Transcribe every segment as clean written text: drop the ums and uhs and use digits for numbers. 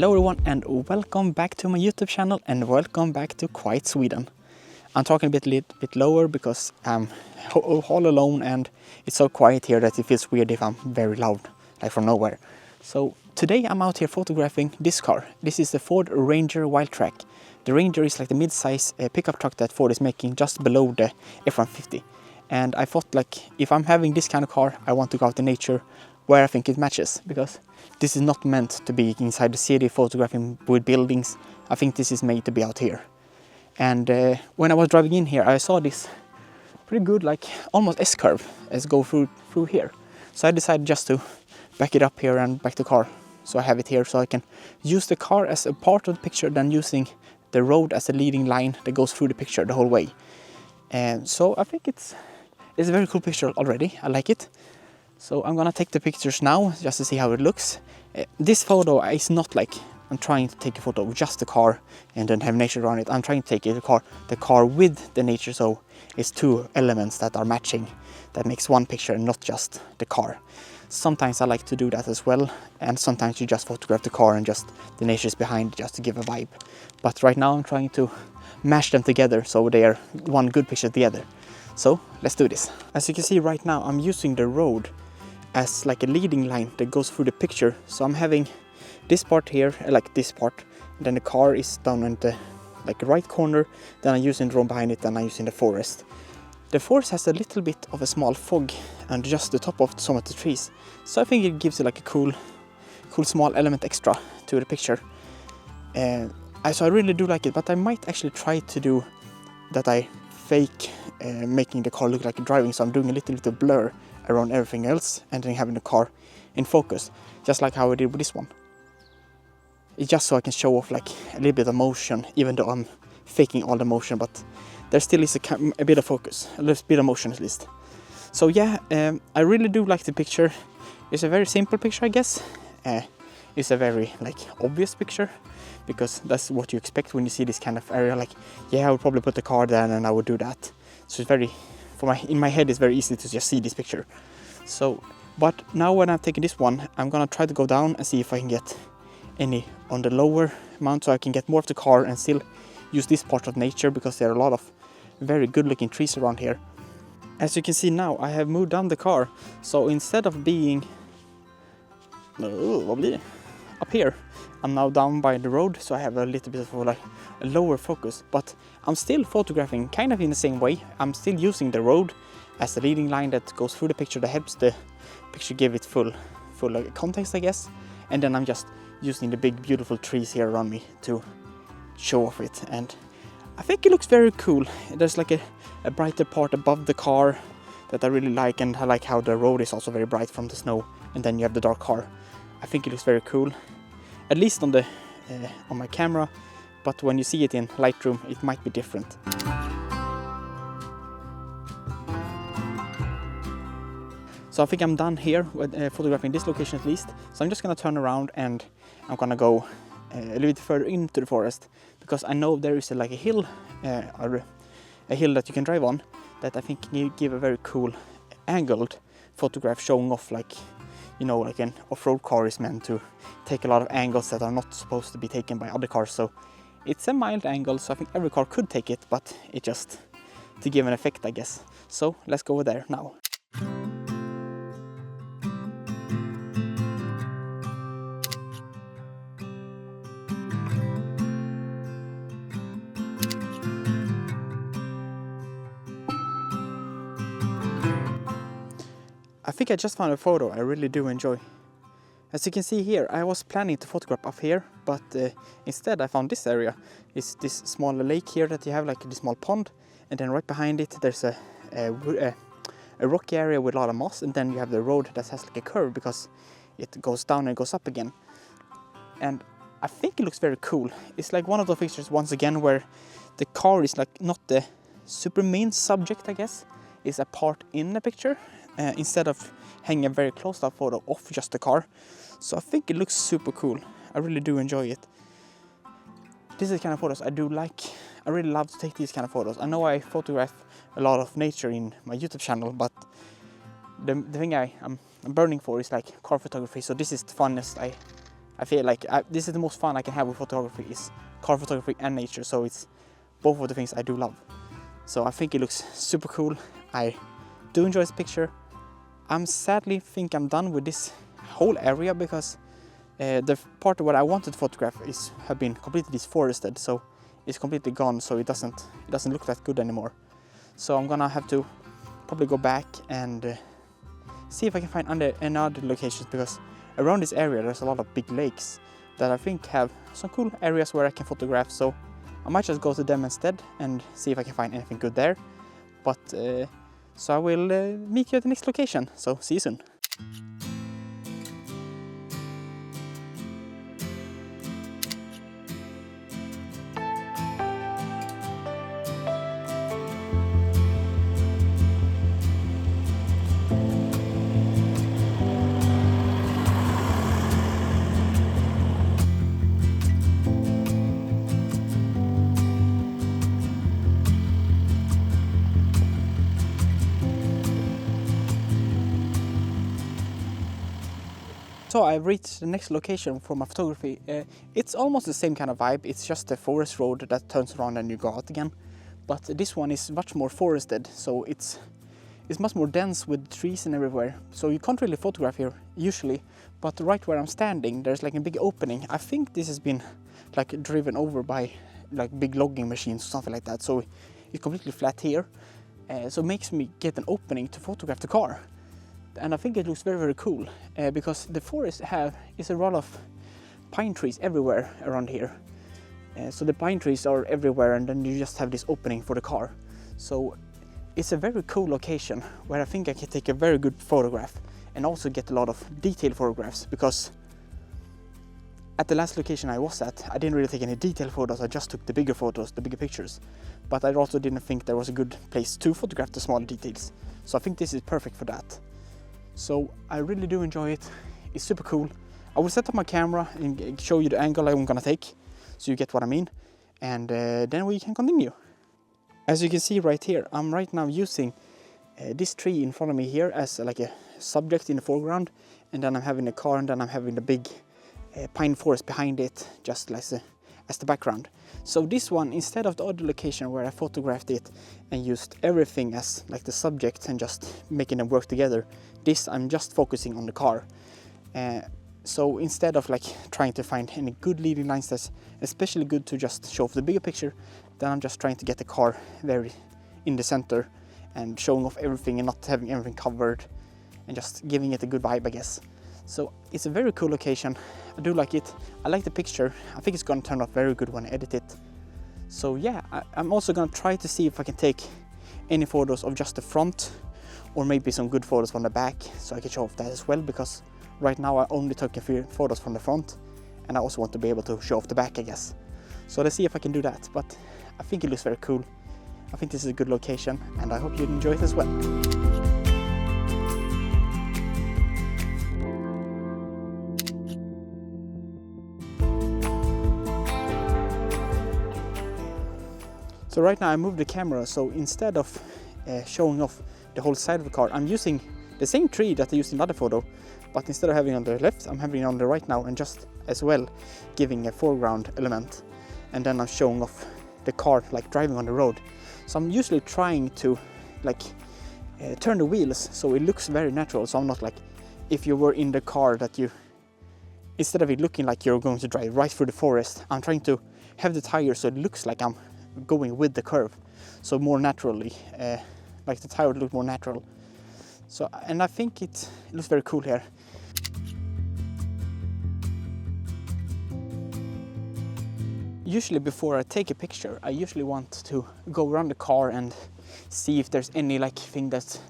Hello everyone and welcome back to my YouTube channel and welcome back to Quiet Sweden. I'm talking a little bit lower because I'm all alone and it's so quiet here that it feels weird if I'm very loud, like from nowhere. So today I'm out here photographing this car. This is the Ford Ranger Wildtrak. The Ranger is like the mid-size pickup truck that Ford is making just below the F-150. And I thought, like, if I'm having this kind of car, I want to go out in nature where I think it matches, because this is not meant to be inside the city photographing with buildings. I think this is made to be out here. And when I was driving in here, I saw this pretty good, like almost S-curve as go through here. So I decided just to back it up here and back the car. So I have it here so I can use the car as a part of the picture than using the road as a leading line that goes through the picture the whole way. And so I think it's a very cool picture already. I like it. So I'm gonna take the pictures now just to see how it looks. This photo is not like I'm trying to take a photo of just the car and then have nature around it. I'm trying to take the car with the nature, so it's two elements that are matching. That makes one picture and not just the car. Sometimes I like to do that as well, and sometimes you just photograph the car and just the nature is behind just to give a vibe. But right now I'm trying to mash them together so they are one good picture together. So let's do this. As you can see right now, I'm using the road as like a leading line that goes through the picture. So I'm having this part here, like this part, and then the car is down in the like right corner, then I'm using the road behind it, and I'm using the forest. The forest has a little bit of a small fog and just the top of some of the trees, so I think it gives it like a cool small element extra to the picture. So I really do like it, but I might actually try to do that. I fake making the car look like driving, so I'm doing a little blur around everything else and then having the car in focus, just like how I did with this one. It's just so I can show off like a little bit of motion, even though I'm faking all the motion, but there still is a bit of focus, a little bit of motion at least. So yeah, I really do like the picture. It's a very simple picture, I guess. It's a very like obvious picture, because that's what you expect when you see this kind of area. Like, yeah, I would probably put the car there and I would do that. So it's very, in my head, it's very easy to just see this picture. So, but now when I'm taking this one, I'm gonna try to go down and see if I can get any on the lower mount, so I can get more of the car and still use this part of nature, because there are a lot of very good looking trees around here. As you can see now, I have moved down the car, so instead of being up here, I'm now down by the road, so I have a little bit of like a lower focus, but I'm still photographing kind of in the same way. I'm still using the road as the leading line that goes through the picture, that helps the picture give it full context, I guess. And then I'm just using the big beautiful trees here around me to show off it, and I think it looks very cool. There's like a brighter part above the car that I really like, and I like how the road is also very bright from the snow, and then you have the dark car. I think it looks very cool, at least on my camera, but when you see it in Lightroom, it might be different. So I think I'm done here with photographing this location at least. So I'm just gonna turn around and I'm gonna go a little bit further into the forest, because I know there is like a hill, or a hill that you can drive on, that I think can give a very cool angled photograph, showing off, like, you know, like an off-road car is meant to take a lot of angles that are not supposed to be taken by other cars. So it's a mild angle, so I think every car could take it, but it just to give an effect, I guess. So let's go over there now. I think I just found a photo I really do enjoy. As you can see here, I was planning to photograph up here, but instead I found this area. It's this small lake here that you have, like this small pond, and then right behind it there's a rocky area with a lot of moss, and then you have the road that has like a curve because it goes down and goes up again. And I think it looks very cool. It's like one of the pictures once again where the car is like not the super main subject, I guess. It's a part in the picture, instead of hanging a very close up photo of just the car. So I think it looks super cool. I really do enjoy it. This is the kind of photos I do like. I really love to take these kind of photos. I know I photograph a lot of nature in my YouTube channel, but the thing I'm burning for is like car photography. So this is the funnest I I feel like this is the most fun I can have with photography, is car photography and nature. So it's both of the things I do love. So I think it looks super cool. I do enjoy this picture. I'm sadly think I'm done with this whole area, because the part of what I wanted to photograph have been completely deforested, so it's completely gone. So it doesn't look that good anymore. So I'm gonna have to probably go back and see if I can find any other locations, because around this area there's a lot of big lakes that I think have some cool areas where I can photograph. So I might just go to them instead and see if I can find anything good there. But so I will meet you at the next location. So see you soon. So I've reached the next location for my photography. It's almost the same kind of vibe. It's just a forest road that turns around and you go out again. But this one is much more forested, so it's much more dense with trees and everywhere. So you can't really photograph here usually. But right where I'm standing, there's like a big opening. I think this has been like driven over by like big logging machines or something like that. So it's completely flat here. So it makes me get an opening to photograph the car. And I think it looks very, very cool, because the forest is a lot of pine trees everywhere around here. So the pine trees are everywhere, and then you just have this opening for the car. So it's a very cool location where I think I can take a very good photograph and also get a lot of detailed photographs, because at the last location I was at, I didn't really take any detailed photos. I just took the bigger photos, the bigger pictures. But I also didn't think there was a good place to photograph the small details. So I think this is perfect for that. So I really do enjoy it. It's super cool. I will set up my camera and show you the angle I'm gonna take, so you get what I mean. And then we can continue. As you can see right here, I'm right now using this tree in front of me here as like a subject in the foreground. And then I'm having the car, and then I'm having the big pine forest behind it, just like as the background. So this one, instead of the other location where I photographed it and used everything as like the subject and just making them work together, this I'm just focusing on the car. So instead of like trying to find any good leading lines that's especially good to just show off the bigger picture, then I'm just trying to get the car very in the center and showing off everything and not having everything covered and just giving it a good vibe, I guess. So it's a very cool location. I do like it. I like the picture. I think it's gonna turn out very good when I edit it. So yeah, I'm also gonna try to see if I can take any photos of just the front, or maybe some good photos from the back, so I can show off that as well, because right now I only took a few photos from the front, and I also want to be able to show off the back, I guess. So let's see if I can do that, but I think it looks very cool. I think this is a good location, and I hope you enjoy it as well. So right now I moved the camera, so instead of showing off the whole side of the car, I'm using the same tree that I used in the other photo, but instead of having it on the left, I'm having it on the right now, and just as well giving a foreground element. And then I'm showing off the car like driving on the road. So I'm usually trying to like turn the wheels so it looks very natural. So I'm not like, if you were in the car that you, instead of it looking like you're going to drive right through the forest, I'm trying to have the tire so it looks like I'm going with the curve, so more naturally, like the tire would look more natural. So, and I think it looks very cool here. Usually before I take a picture, I usually want to go around the car and see if there's any like thing that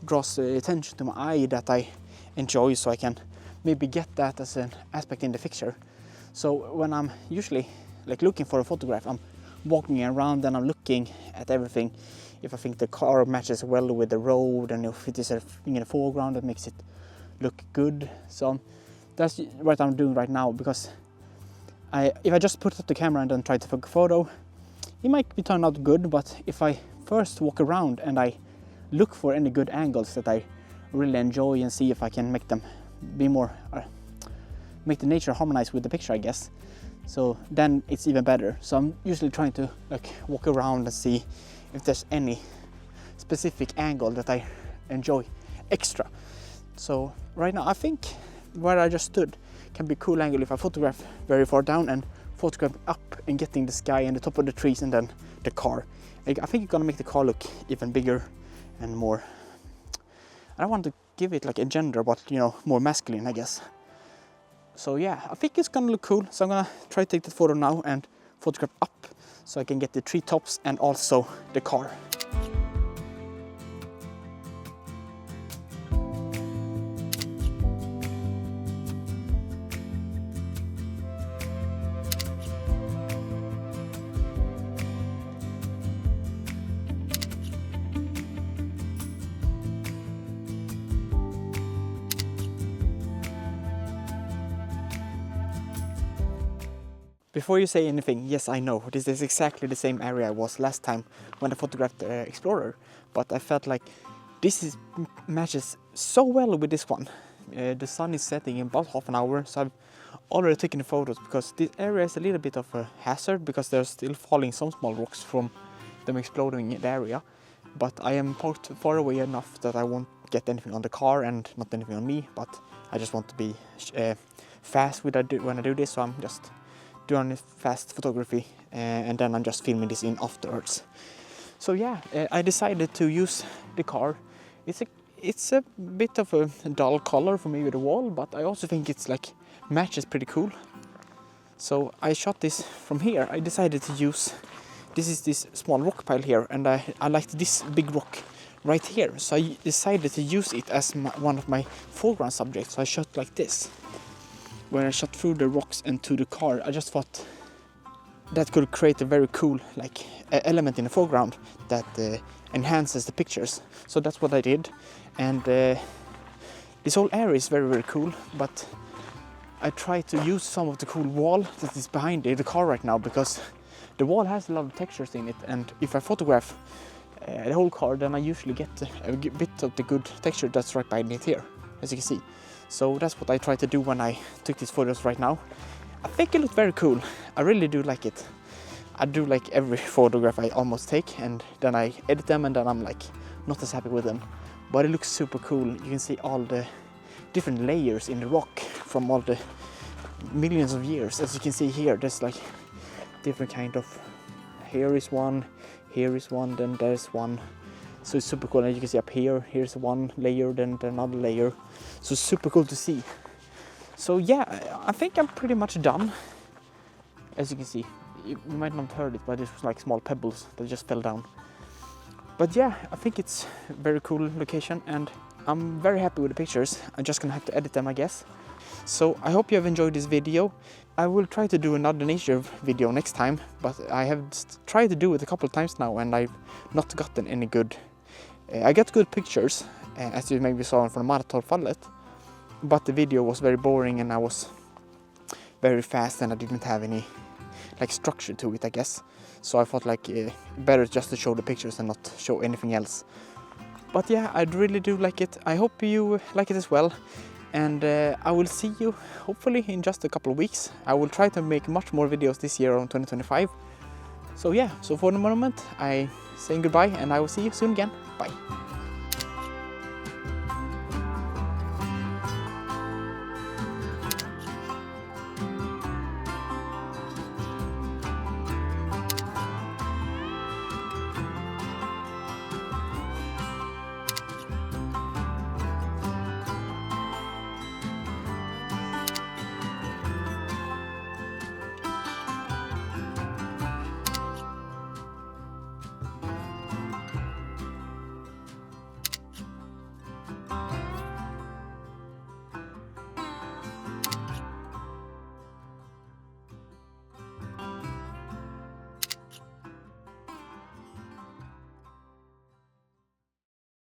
draws attention to my eye that I enjoy, so I can maybe get that as an aspect in the picture. So when I'm usually like looking for a photograph, I'm walking around and I'm looking at everything. If I think the car matches well with the road, and if it is a thing in the foreground that makes it look good. So that's what I'm doing right now, because if I just put up the camera and then try to take a photo, it might be turned out good. But if I first walk around and I look for any good angles that I really enjoy and see if I can make them be more make the nature harmonize with the picture, I guess. So then it's even better. So I'm usually trying to like walk around and see if there's any specific angle that I enjoy extra. So right now I think where I just stood can be a cool angle if I photograph very far down and photograph up and getting the sky and the top of the trees and then the car. I think it's gonna make the car look even bigger and more, I don't want to give it like a gender, but you know, more masculine, I guess. So yeah, I think it's gonna look cool. So I'm gonna try to take the photo now and photograph up so I can get the treetops and also the car. Before you say anything, yes, I know, this is exactly the same area I was last time when I photographed the Explorer, but I felt like this matches so well with this one. The sun is setting in about half an hour, so I've already taken the photos because this area is a little bit of a hazard because there's still falling some small rocks from them exploding in the area, but I am parked far away enough that I won't get anything on the car and not anything on me, but I just want to be fast when I do this, so I'm just doing fast photography and then I'm just filming this in afterwards. So yeah, I decided to use the car. It's a bit of a dull color for me with the wall, but I also think it's like matches pretty cool. So I shot this from here. I decided to use this small rock pile here, and I liked this big rock right here, so I decided to use it as one of my foreground subjects. So I shot like this, where I shot through the rocks and to the car. I just thought that could create a very cool like element in the foreground that enhances the pictures. So that's what I did, and this whole area is very, very cool, but I try to use some of the cool wall that is behind the car right now, because the wall has a lot of textures in it, and if I photograph the whole car, then I usually get a bit of the good texture that's right behind it here, as you can see. So that's what I try to do when I took these photos right now. I think it looked very cool. I really do like it. I do like every photograph I almost take, and then I edit them and then I'm like not as happy with them. But it looks super cool. You can see all the different layers in the rock from all the millions of years. As you can see here, there's like different kind of, here is one, then there's one. So it's super cool, and you can see up here, here's one layer, then another layer. So it's super cool to see. So yeah, I think I'm pretty much done. As you can see, you might not have heard it, but it was like small pebbles that just fell down. But yeah, I think it's a very cool location, and I'm very happy with the pictures. I'm just gonna have to edit them, I guess. So I hope you have enjoyed this video. I will try to do another nature video next time, but I have tried to do it a couple of times now, and I've not gotten any good. I got good pictures, as you maybe saw from Martorfallet, but the video was very boring and I was very fast and I didn't have any like structure to it, I guess. So I thought like better just to show the pictures and not show anything else. But yeah, I really do like it. I hope you like it as well. And I will see you hopefully in just a couple of weeks. I will try to make much more videos this year on 2025. So yeah, so for the moment I say goodbye, and I will see you soon again. Bye.